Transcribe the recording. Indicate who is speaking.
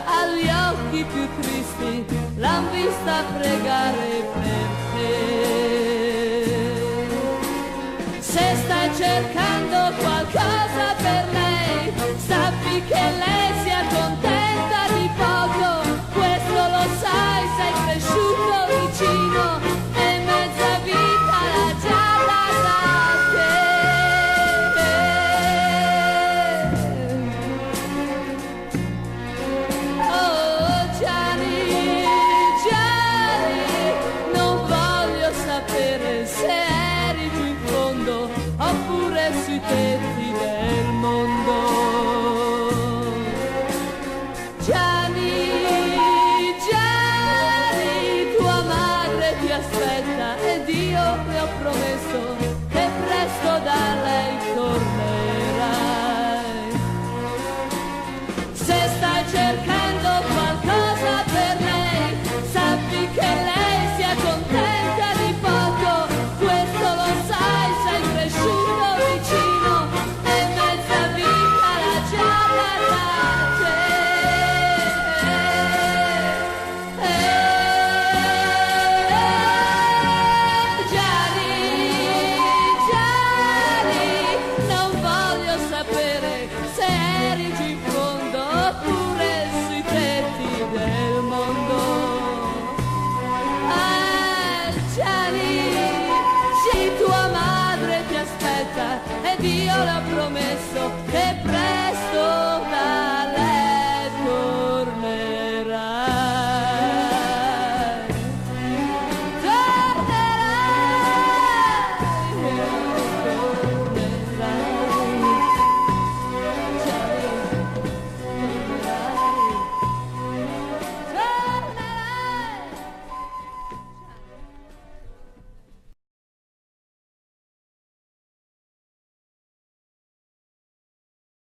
Speaker 1: Agli occhi più tristi l'han vista pregare per te. Se stai cercando qualcosa per lei, sappi che lei sia contenta di poco, questo lo sai, sei cresciuto vicino e mezza vita l'ha già data a te. Se eri giù in fondo oppure sui tetti del mondo. Gianni, Gianni, tua madre ti aspetta ed io le ho promesso che presto da lei tornerai. Se stai cercando qualcosa per lei, sappi che lei sia contenta di poco, questo lo sai, sei cresciuto vicino e mezza vita l'ha già data a te. Gianni, Gianni, non voglio sapere se eri giù in fondo oppure sui tetti del mondo. Gianni, sì, tua madre ti aspetta ed io le ho promesso